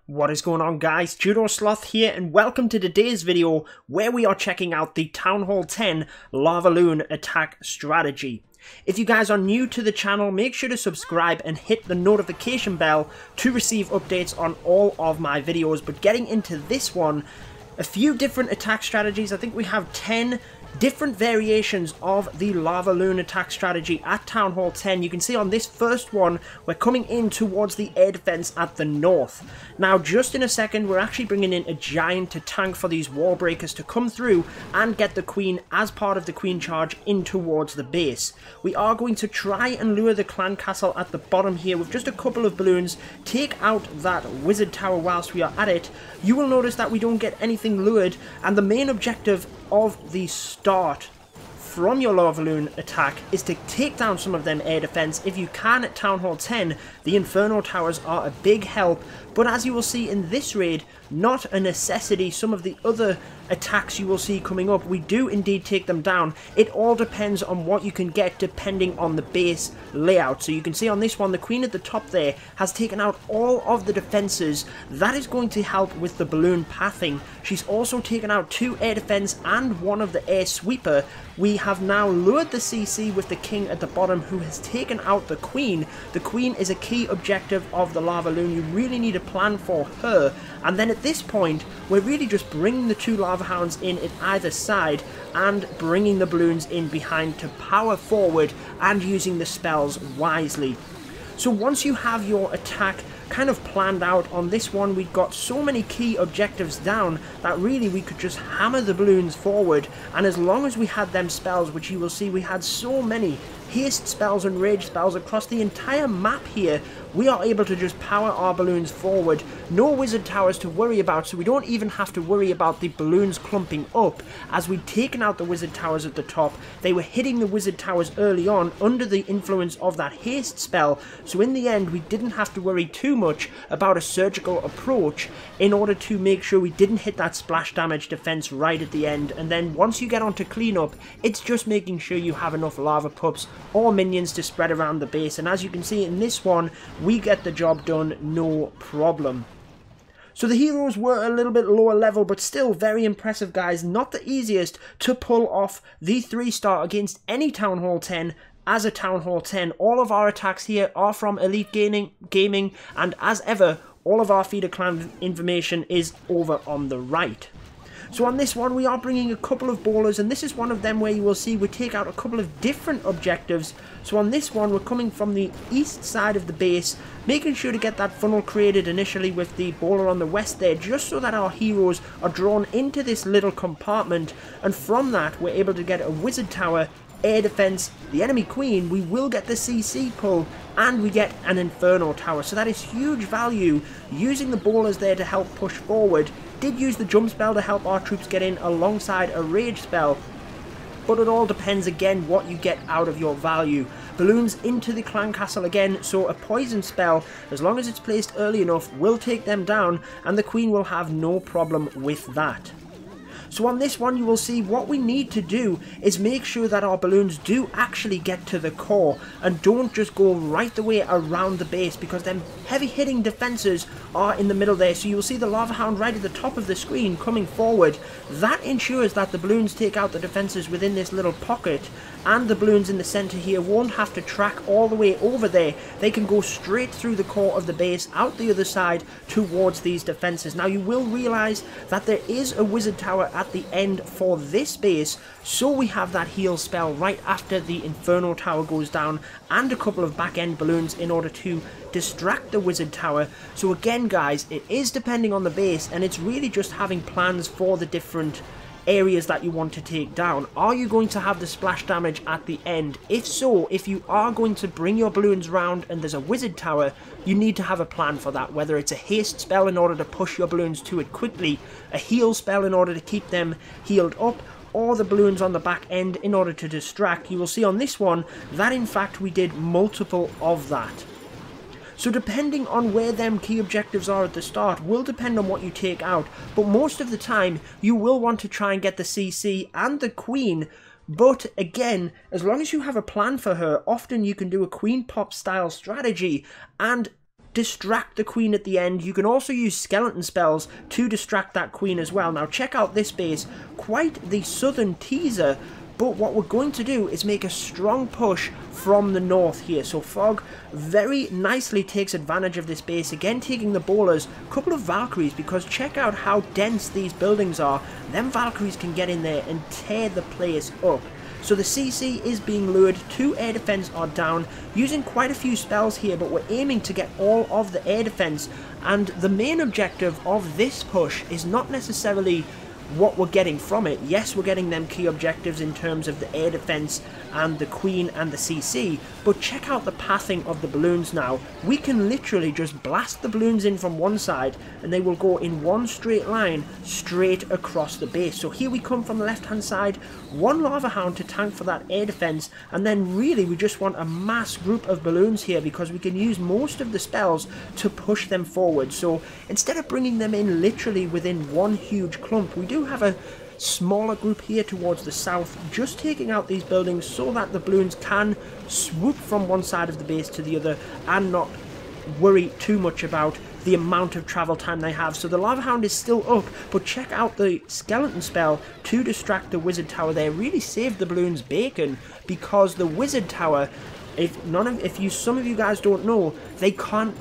What is going on, guys? Judo Sloth here, and welcome to today's video where we are checking out the TH10 Lavaloon Attack Strategy. If you guys are new to the channel, make sure to subscribe and hit the notification bell to receive updates on all of my videos. But getting into this one, a few different attack strategies. I think we have 10 different variations of the Lavaloon Attack Strategy at Town Hall 10. You can see on this first one, we're coming in towards the air defense at the north. Now, just in a second, we're actually bringing in a giant to tank for these wall breakers to come through and get the queen as part of the queen charge in towards the base. We are going to try and lure the clan castle at the bottom here with just a couple of balloons, take out that wizard tower whilst we are at it. You will notice that we don't get anything lured, and the main objective of the start from your Lavaloon attack is to take down some of them air defense. If you can at Town Hall 10, the Inferno Towers are a big help, but as you will see in this raid, not a necessity. Some of the other attacks you will see coming up, we do indeed take them down. It all depends on what you can get depending on the base layout. So you can see on this one, the queen at the top there has taken out all of the defenses. That is going to help with the balloon pathing. She's also taken out 2 air defense and 1 of the air sweeper. We have now lured the CC with the king at the bottom, who has taken out the queen. The queen is a key objective of the Lavaloon. You really need a plan for her. And then at this point, we're really just bringing the 2 Lava Hounds in at either side and bringing the balloons in behind to power forward and using the spells wisely. So once you have your attack kind of planned out on this one, we've got so many key objectives down that really we could just hammer the balloons forward, and as long as we had them spells, which you will see we had so many haste spells and rage spells across the entire map here, we are able to just power our balloons forward. No wizard towers to worry about, so we don't even have to worry about the balloons clumping up. As we'd taken out the wizard towers at the top, they were hitting the wizard towers early on under the influence of that haste spell, so in the end we didn't have to worry too much about a surgical approach in order to make sure we didn't hit that splash damage defense right at the end. And then once you get onto cleanup, it's just making sure you have enough lava pups or minions to spread around the base, and as you can see in this one, we get the job done no problem. So the heroes were a little bit lower level, but still very impressive, guys. Not the easiest to pull off the 3-star against any Town Hall 10 as a Town Hall 10. All of our attacks here are from Elite Gaming, and as ever, all of our feeder clan information is over on the right. So on this one, we are bringing a couple of bowlers, and this is one of them where you will see we take out a couple of different objectives. So on this one, we're coming from the east side of the base, making sure to get that funnel created initially with the bowler on the west there, just so that our heroes are drawn into this little compartment, and from that, we're able to get a wizard tower, air defense, the enemy queen, we will get the CC pull, and we get an Inferno Tower. So that is huge value, using the bowlers there to help push forward. Did use the jump spell to help our troops get in alongside a rage spell, but it all depends again what you get out of your value. Balloons into the clan castle again, so a poison spell, as long as it's placed early enough, will take them down, and the queen will have no problem with that. So on this one, you will see what we need to do is make sure that our balloons do actually get to the core and don't just go right the way around the base, because them heavy hitting defenses are in the middle there. So you will see the Lava Hound right at the top of the screen coming forward. That ensures that the balloons take out the defenses within this little pocket, and the balloons in the center here won't have to track all the way over there. They can go straight through the core of the base, out the other side towards these defenses. Now you will realize that there is a wizard tower at the end for this base, so we have that heal spell right after the Inferno Tower goes down, and a couple of back end balloons in order to distract the wizard tower. So again, guys, it is depending on the base, and it's really just having plans for the different areas that you want to take down. Are you going to have the splash damage at the end? If so, if you are going to bring your balloons round and there's a wizard tower, you need to have a plan for that, whether it's a haste spell in order to push your balloons to it quickly, a heal spell in order to keep them healed up, or the balloons on the back end in order to distract. You will see on this one that in fact we did multiple of that. So depending on where them key objectives are at the start will depend on what you take out, but most of the time you will want to try and get the CC and the queen. But again, as long as you have a plan for her, often you can do a queen pop style strategy and distract the queen at the end. You can also use skeleton spells to distract that queen as well. Now check out this base, quite the southern teaser, but what we're going to do is make a strong push from the north here. So Fog very nicely takes advantage of this base, again taking the bowlers, a couple of Valkyries, because check out how dense these buildings are. Them Valkyries can get in there and tear the place up. So the CC is being lured, 2 air defense are down, using quite a few spells here, but we're aiming to get all of the air defense, and the main objective of this push is not necessarily what we're getting from it. Yes, we're getting them key objectives in terms of the air defense and the queen and the CC, but check out the pathing of the balloons now. We can literally just blast the balloons in from one side and they will go in one straight line straight across the base. So here we come from the left hand side, 1 Lava Hound to tank for that air defense, and then really we just want a mass group of balloons here because we can use most of the spells to push them forward. So instead of bringing them in literally within one huge clump, we do have a smaller group here towards the south, just taking out these buildings so that the balloons can swoop from one side of the base to the other and not worry too much about the amount of travel time they have. So the Lava Hound is still up, but check out the skeleton spell to distract the Wizard Tower there. Really saved the balloons bacon, because the Wizard Tower, some of you guys don't know, they can't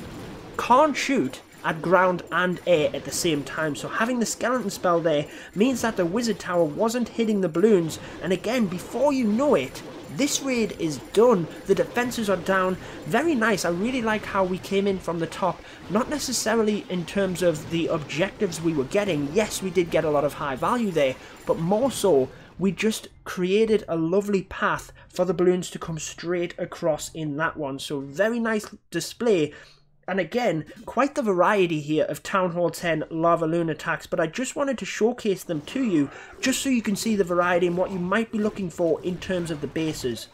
shoot at ground and air at the same time. So having the skeleton spell there means that the Wizard Tower wasn't hitting the balloons, and again, before you know it, this raid is done. The defenses are down. Very nice. I really like how we came in from the top, not necessarily in terms of the objectives we were getting. Yes, we did get a lot of high value there, but more so, we just created a lovely path for the balloons to come straight across in that one. So very nice display. And again, quite the variety here of Town Hall 10 Lavaloon attacks, but I just wanted to showcase them to you, just so you can see the variety and what you might be looking for in terms of the bases.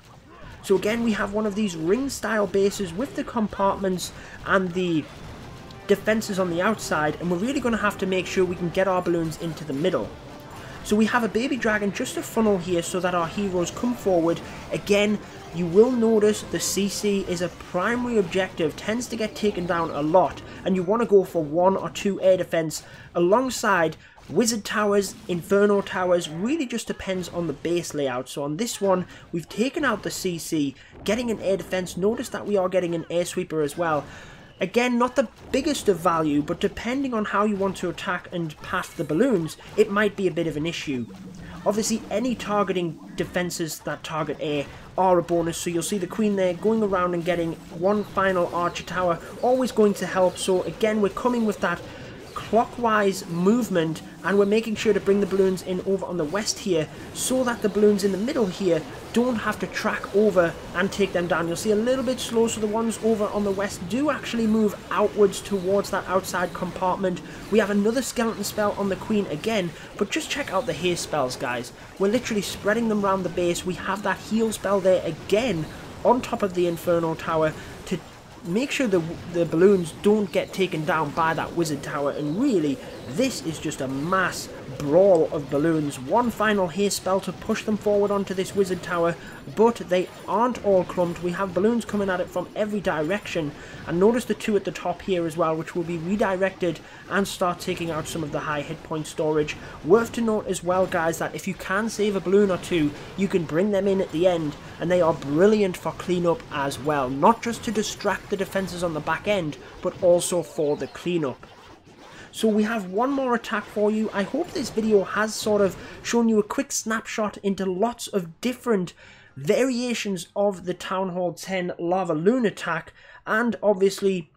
So again, we have one of these ring-style bases with the compartments and the defenses on the outside, and we're really going to have to make sure we can get our balloons into the middle. So we have a baby dragon, just a funnel here so that our heroes come forward. Again, you will notice the CC is a primary objective, tends to get taken down a lot, and you want to go for 1 or 2 air defense alongside Wizard Towers, Inferno Towers. Really just depends on the base layout. So on this one, we've taken out the CC, getting an air defense. Notice that we are getting an air sweeper as well. Again, not the biggest of value, but depending on how you want to attack and pass the balloons, it might be a bit of an issue. Obviously, any targeting defenses that target air are a bonus, so you'll see the queen there going around and getting 1 final archer tower, always going to help. So again, we're coming with that clockwise movement, and we're making sure to bring the balloons in over on the west here, so that the balloons in the middle here don't have to track over and take them down. You'll see a little bit slow, so the ones over on the west do actually move outwards towards that outside compartment. We have another skeleton spell on the queen again, but just check out the haste spells, guys. We're literally spreading them around the base. We have that heal spell there again on top of the Inferno Tower to make sure the balloons don't get taken down by that Wizard Tower. And really, this is just a mass brawl of balloons. 1 final haste spell to push them forward onto this Wizard Tower, but they aren't all clumped. We have balloons coming at it from every direction, and notice the 2 at the top here as well, which will be redirected and start taking out some of the high hit point storage. Worth to note as well, guys, that if you can save a balloon or 2, you can bring them in at the end, and they are brilliant for cleanup as well, not just to distract the defenses on the back end, but also for the cleanup. So we have one more attack for you. I hope this video has sort of shown you a quick snapshot into lots of different variations of the Town Hall 10 Lavaloon attack, and obviously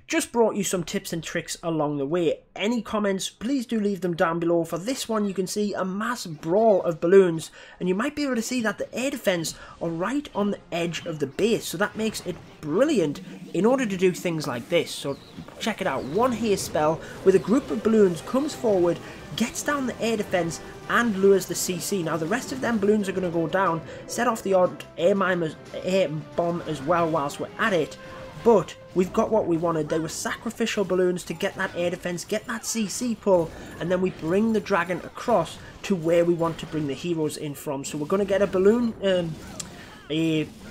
just brought you some tips and tricks along the way. Any comments, please do leave them down below. For this one, you can see a mass brawl of balloons, and you might be able to see that the air defense are right on the edge of the base, so that makes it brilliant in order to do things like this. So check it out, 1 haste spell with a group of balloons comes forward, gets down the air defense and lures the CC. Now the rest of them balloons are going to go down, set off the odd air bomb as well whilst we're at it. But we've got what we wanted. They were sacrificial balloons to get that air defense, get that CC pull, and then we bring the dragon across to where we want to bring the heroes in from. So we're going to get a balloon,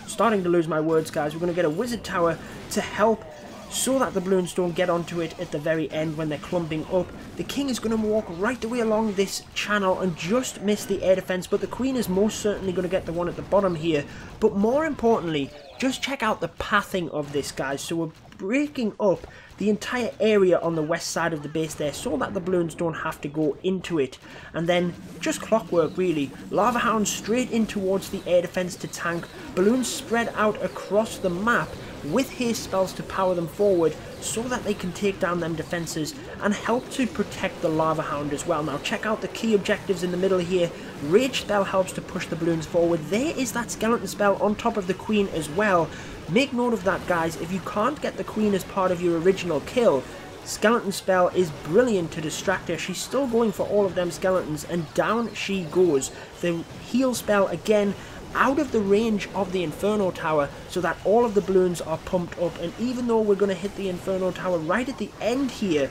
starting to lose my words, guys. We're going to get a Wizard Tower to help so that the balloons don't get onto it at the very end when they're clumping up. The king is going to walk right the way along this channel and just miss the air defense, but the queen is most certainly going to get the one at the bottom here. But more importantly, just check out the pathing of this, guys. So we're breaking up the entire area on the west side of the base there so that the balloons don't have to go into it. And then just clockwork really. Lava Hound straight in towards the air defense to tank. Balloons spread out across the map with haste spells to power them forward so that they can take down them defenses and help to protect the Lava Hound as well. Now check out the key objectives in the middle here. Rage spell helps to push the balloons forward. There is that skeleton spell on top of the queen as well. Make note of that, guys. If you can't get the queen as part of your original kill, skeleton spell is brilliant to distract her. She's still going for all of them skeletons and down she goes. The heal spell again out of the range of the Inferno Tower so that all of the balloons are pumped up, and even though we're going to hit the Inferno Tower right at the end here,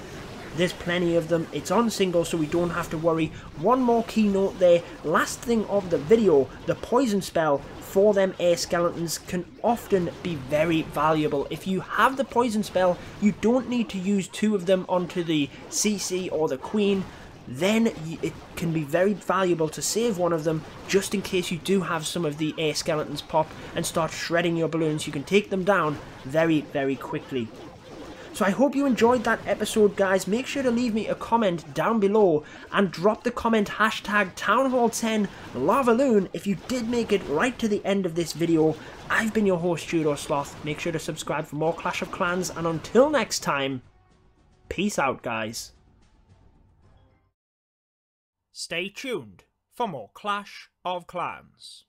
there's plenty of them. It's on single, so we don't have to worry. One more key note there, last thing of the video, the poison spell for them air skeletons can often be very valuable. If you have the poison spell, you don't need to use two of them onto the CC or the queen. Then it can be very valuable to save one of them just in case you do have some of the air skeletons pop and start shredding your balloons. You can take them down very, very quickly. So I hope you enjoyed that episode, guys. Make sure to leave me a comment down below and drop the comment hashtag TownHall10 Lavaloon if you did make it right to the end of this video. I've been your host, Judo Sloth. Make sure to subscribe for more Clash of Clans, and until next time, peace out, guys. Stay tuned for more Clash of Clans.